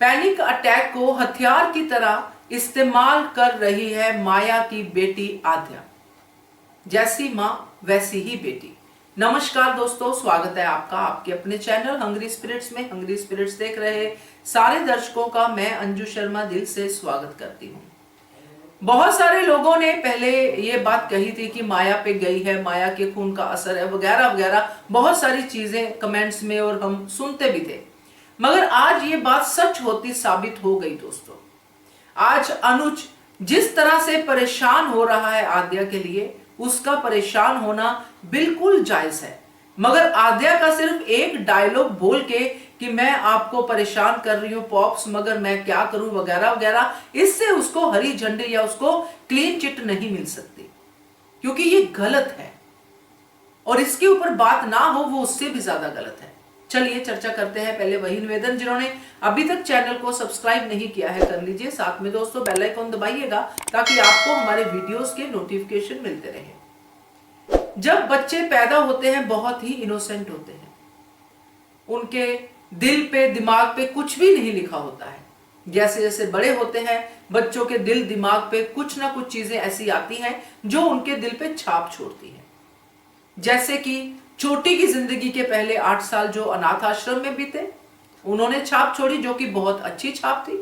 Panic attack को हथियार की तरह इस्तेमाल कर रही है माया की बेटी आद्या। जैसी मां वैसी ही बेटी। नमस्कार दोस्तों, स्वागत है आपका आपके अपने चैनल हंग्री स्पिरिट्स में। हंग्री स्पिरिट्स देख रहे सारे दर्शकों का मैं अंजू शर्मा दिल से स्वागत करती हूँ। बहुत सारे लोगों ने पहले ये बात कही थी कि माया पे गई है, माया के खून का असर है, वगैरह वगैरह बहुत सारी चीजें कमेंट्स में और हम सुनते भी थे। मगर आज ये बात सच होती साबित हो गई दोस्तों। आज अनुज जिस तरह से परेशान हो रहा है आद्या के लिए, उसका परेशान होना बिल्कुल जायज है। मगर आद्या का सिर्फ एक डायलॉग बोल के कि मैं आपको परेशान कर रही हूं पॉप्स, मगर मैं क्या करूं वगैरह वगैरह, इससे उसको हरी झंडी या उसको क्लीन चिट नहीं मिल सकती, क्योंकि ये गलत है और इसके ऊपर बात ना हो वो उससे भी ज्यादा गलत है। चलिए चर्चा करते हैं। पहले वही निवेदन, जिन्होंने अभी तक चैनल को सब्सक्राइब नहीं किया है कर लीजिए, साथ में दोस्तों बेल आइकन दबाइएगा ताकि आपको हमारे वीडियोस के नोटिफिकेशन मिलते रहे। जब बच्चे पैदा होते हैं बहुत ही इनोसेंट होते हैं, उनके दिल पे दिमाग पे कुछ भी नहीं लिखा होता है। जैसे जैसे बड़े होते हैं बच्चों के दिल दिमाग पे कुछ ना कुछ चीजें ऐसी आती हैं जो उनके दिल पे छाप छोड़ती हैं। जैसे कि छोटी की जिंदगी के पहले 8 साल जो अनाथ आश्रम में बीते, उन्होंने छाप छोड़ी, जो कि बहुत अच्छी छाप थी।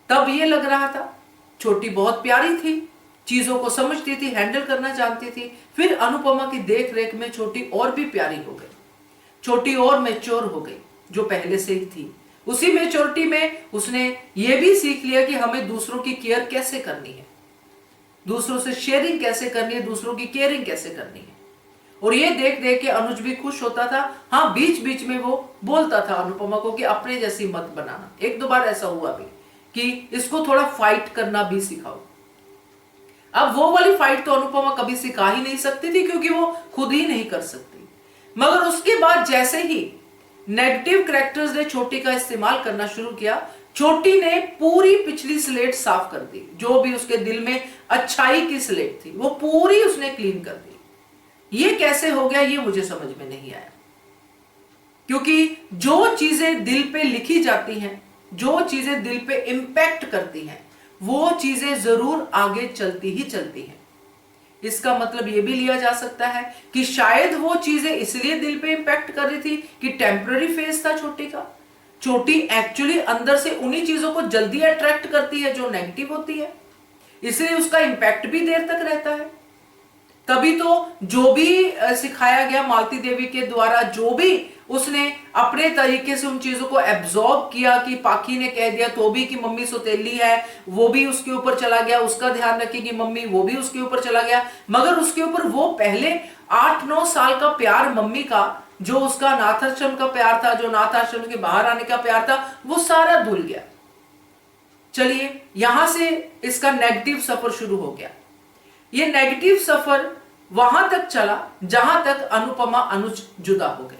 तब ये लग रहा था छोटी बहुत प्यारी थी, चीजों को समझती थी, हैंडल करना जानती थी। फिर अनुपमा की देख रेख में छोटी और भी प्यारी हो गई, छोटी और मैच्योर हो गई जो पहले से ही थी। उसी मैच्योरिटी में उसने ये भी सीख लिया कि हमें दूसरों की केयर कैसे करनी है, दूसरों से शेयरिंग कैसे करनी है, दूसरों की केयरिंग कैसे करनी है। और ये देख देख के अनुज भी खुश होता था। हाँ, बीच बीच में वो बोलता था अनुपमा को कि अपने जैसी मत बनाना। एक दो बार ऐसा हुआ भी कि इसको थोड़ा फाइट करना भी सिखाओ। अब वो वाली फाइट तो अनुपमा कभी सिखा ही नहीं सकती थी, क्योंकि वो खुद ही नहीं कर सकती। मगर उसके बाद जैसे ही नेगेटिव कैरेक्टर्स ने छोटी का इस्तेमाल करना शुरू किया, छोटी ने पूरी पिछली स्लेट साफ कर दी। जो भी उसके दिल में अच्छाई की स्लेट थी वो पूरी उसने क्लीन कर दी। ये कैसे हो गया ये मुझे समझ में नहीं आया, क्योंकि जो चीजें दिल पे लिखी जाती हैं, जो चीजें दिल पे इंपैक्ट करती हैं, वो चीजें जरूर आगे चलती ही चलती हैं। इसका मतलब यह भी लिया जा सकता है कि शायद वो चीजें इसलिए दिल पे इंपैक्ट कर रही थी कि टेम्पररी फेज था छोटी का। छोटी एक्चुअली अंदर से उन्हीं चीजों को जल्दी अट्रैक्ट करती है जो नेगेटिव होती है, इसलिए उसका इंपैक्ट भी देर तक रहता है। तभी तो जो भी सिखाया गया मालती देवी के द्वारा, जो भी उसने अपने तरीके से उन चीजों को एब्जॉर्ब किया कि पाखी ने कह दिया तो भी कि मम्मी सौतेली है, वो भी उसके ऊपर चला गया, उसका ध्यान रखेगी मम्मी, वो भी उसके ऊपर चला गया। मगर उसके ऊपर वो पहले 8-9 साल का प्यार मम्मी का, जो उसका अनाथाश्रम का प्यार था, जो अनाथाश्रम के बाहर आने का प्यार था, वो सारा धुल गया। चलिए यहां से इसका नेगेटिव सफर शुरू हो गया। ये नेगेटिव सफर वहां तक चला जहां तक अनुपमा अनुज जुदा हो गए।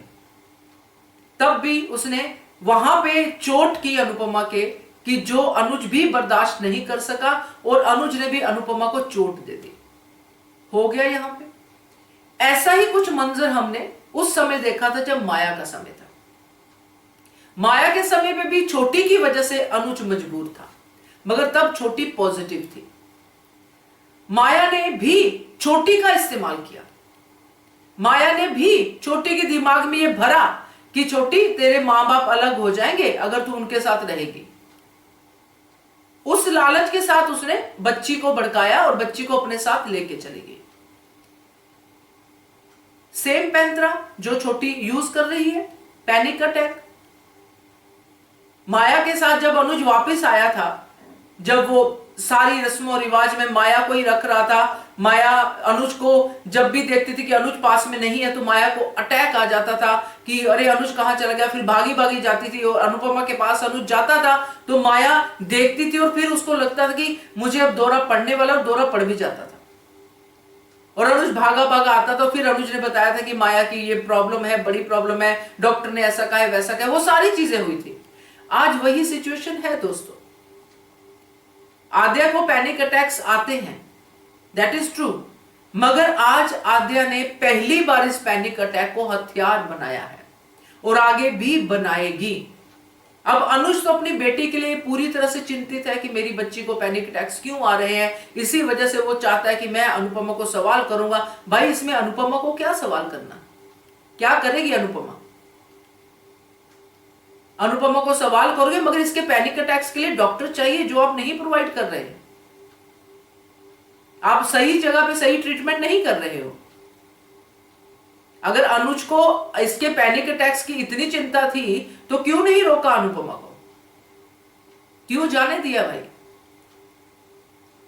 तब भी उसने वहां पे चोट की अनुपमा के, कि जो अनुज भी बर्दाश्त नहीं कर सका और अनुज ने भी अनुपमा को चोट दे दी। हो गया यहां पे। ऐसा ही कुछ मंजर हमने उस समय देखा था जब माया का समय था। माया के समय पे भी छोटी की वजह से अनुज मजबूर था, मगर तब छोटी पॉजिटिव थी। माया ने भी छोटी का इस्तेमाल किया। माया ने भी छोटी के दिमाग में यह भरा कि छोटी तेरे मां बाप अलग हो जाएंगे अगर तू उनके साथ रहेगी। उस लालच के साथ उसने बच्ची को भड़काया और बच्ची को अपने साथ लेके चली गई। सेम पैंतरा जो छोटी यूज कर रही है, पैनिक अटैक। माया के साथ जब अनुज वापस आया था, जब वो सारी रस्मों रिवाज में माया को ही रख रहा था, माया अनुज को जब भी देखती थी कि अनुज पास में नहीं है तो माया को अटैक आ जाता था कि अरे अनुज कहां चला गया। फिर भागी भागी जाती थी और अनुपमा के पास अनुज जाता था तो माया देखती थी और फिर उसको लगता था कि मुझे अब दौरा पड़ने वाला, और दौरा पड़ भी जाता था और अनुज भागा भागा आता था। फिर अनुज ने बताया था कि माया की ये प्रॉब्लम है, बड़ी प्रॉब्लम है, डॉक्टर ने ऐसा कहा है वैसा कहा है, वो सारी चीजें हुई थी। आज वही सिचुएशन है दोस्तों। आद्या को पैनिक अटैक्स आते हैं, दैट इज ट्रू, मगर आज आद्या ने पहली बार इस पैनिक अटैक को हथियार बनाया है और आगे भी बनाएगी। अब अनुज तो अपनी बेटी के लिए पूरी तरह से चिंतित है कि मेरी बच्ची को पैनिक अटैक्स क्यों आ रहे हैं, इसी वजह से वो चाहता है कि मैं अनुपमा को सवाल करूंगा। भाई इसमें अनुपमा को क्या सवाल करना, क्या करेगी अनुपमा? अनुपमा को सवाल करोगे, मगर इसके पैनिक अटैक्स के लिए डॉक्टर चाहिए जो आप नहीं प्रोवाइड कर रहे हैं। आप सही जगह पे सही ट्रीटमेंट नहीं कर रहे हो। अगर अनुज को इसके पैनिक अटैक्स की इतनी चिंता थी तो क्यों नहीं रोका अनुपमा को, क्यों जाने दिया भाई?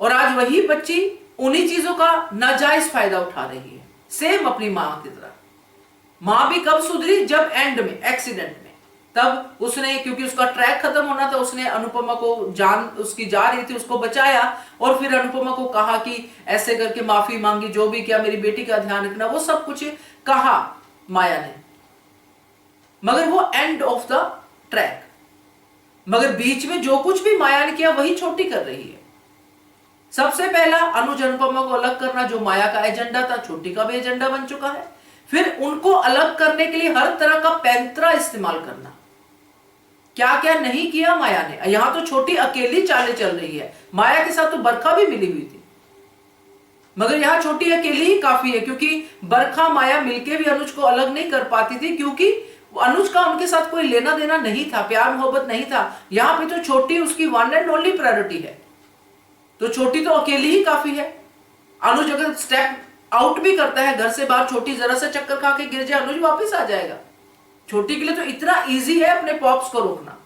और आज वही बच्ची उन्हीं चीजों का नाजायज फायदा उठा रही है, सेम अपनी मां की तरह। मां भी कब सुधरी? जब एंड में एक्सीडेंट में, तब उसने, क्योंकि उसका ट्रैक खत्म होना था, उसने अनुपमा को, जान उसकी जा रही थी, उसको बचाया और फिर अनुपमा को कहा कि ऐसे करके माफी मांगी, जो भी किया मेरी बेटी का ध्यान रखना, वो सब कुछ कहा माया ने। मगर वो एंड ऑफ द ट्रैक, मगर बीच में जो कुछ भी माया ने किया वही छोटी कर रही है। सबसे पहला अनुज अनुपमा को अलग करना, जो माया का एजेंडा था, छोटी का भी एजेंडा बन चुका है। फिर उनको अलग करने के लिए हर तरह का पैंतरा इस्तेमाल करना। क्या क्या नहीं किया माया ने। यहां तो छोटी अकेली चालें चल रही है, माया के साथ तो बरखा भी मिली हुई थी, मगर यहां छोटी अकेली ही काफी है, क्योंकि बरखा माया मिलके भी अनुज को अलग नहीं कर पाती थी, क्योंकि अनुज का उनके साथ कोई लेना देना नहीं था, प्यार मोहब्बत नहीं था। यहां पे तो छोटी उसकी वन एंड ओनली प्रायोरिटी है, तो छोटी तो अकेली ही काफी है। अनुज अगर स्टेप आउट भी करता है घर से बाहर, छोटी जरा सा चक्कर खा के गिर जाए, अनुज वापस आ जाएगा। छोटी के लिए तो इतना इजी है अपने पॉप्स को रोकना,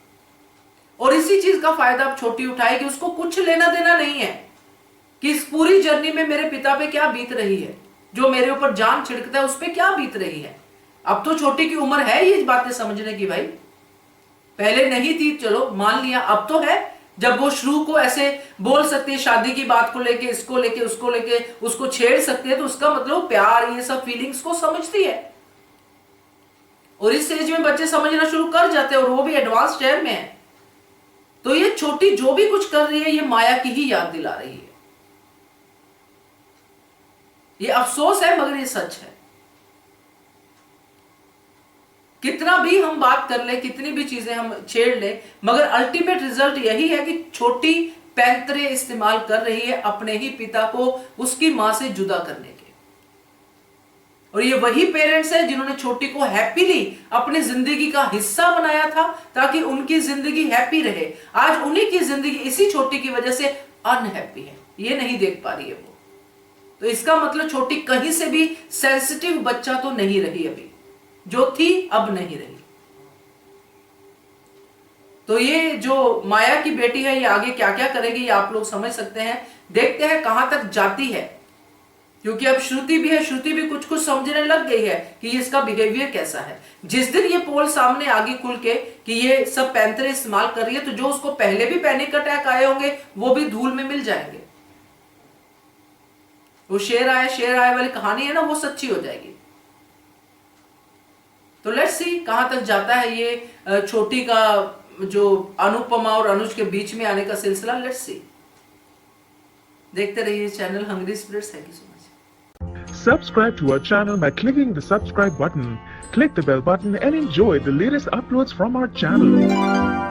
और इसी चीज का फायदा अब छोटी उठाएगी। उसको कुछ लेना देना नहीं है कि इस पूरी जर्नी में मेरे पिता पे क्या बीत रही है, जो मेरे ऊपर जान छिड़कता है उस पे क्या बीत रही है। अब तो छोटी की उम्र है ये बातें समझने की भाई, पहले नहीं थी, चलो मान लिया, अब तो है, जब वो शुरू को ऐसे बोल सकती है, शादी की बात को लेके, इसको लेके, उसको लेके, उसको छेड़ सकती है, तो उसका मतलब प्यार, ये सब फीलिंग्स को समझती है। और इस एज में बच्चे समझना शुरू कर जाते हैं, और वो भी एडवांस स्टेज में है। तो ये छोटी जो भी कुछ कर रही है, ये माया की ही याद दिला रही है। ये अफसोस है मगर ये सच है। कितना भी हम बात कर ले, कितनी भी चीजें हम छेड़ ले, मगर अल्टीमेट रिजल्ट यही है कि छोटी पैंतरे इस्तेमाल कर रही है अपने ही पिता को उसकी मां से जुदा करने के। और ये वही पेरेंट्स हैं जिन्होंने छोटी को हैप्पीली अपनी जिंदगी का हिस्सा बनाया था, ताकि उनकी जिंदगी हैप्पी रहे। आज उन्हीं की जिंदगी इसी छोटी की वजह से अनहैप्पी है, ये नहीं देख पा रही है वो। तो इसका मतलब छोटी कहीं से भी सेंसिटिव बच्चा तो नहीं रही, अभी जो थी अब नहीं रही। तो ये जो माया की बेटी है, ये आगे क्या क्या करेगी ये आप लोग समझ सकते हैं। देखते हैं कहां तक जाती है, क्योंकि अब श्रुति भी है, श्रुति भी कुछ कुछ समझने लग गई है कि ये इसका बिहेवियर कैसा है। जिस दिन ये पोल सामने आगे खुल के कि ये सब पैंतरे इस्तेमाल कर रही है, तो जो उसको पहले भी पैनिक अटैक आए होंगे वो भी धूल में मिल जाएंगे। वो शेर आए वाली कहानी है ना, वो सच्ची हो जाएगी। तो लेट्स सी कहां तक जाता है ये छोटी का जो अनुपमा और अनुज के बीच में आने का सिलसिला। लेट्स सी, देखते रहिए channel hungry spirits. Thank you so much. Subscribe to our channel by clicking the subscribe button. Click the bell button and enjoy the latest uploads from our channel.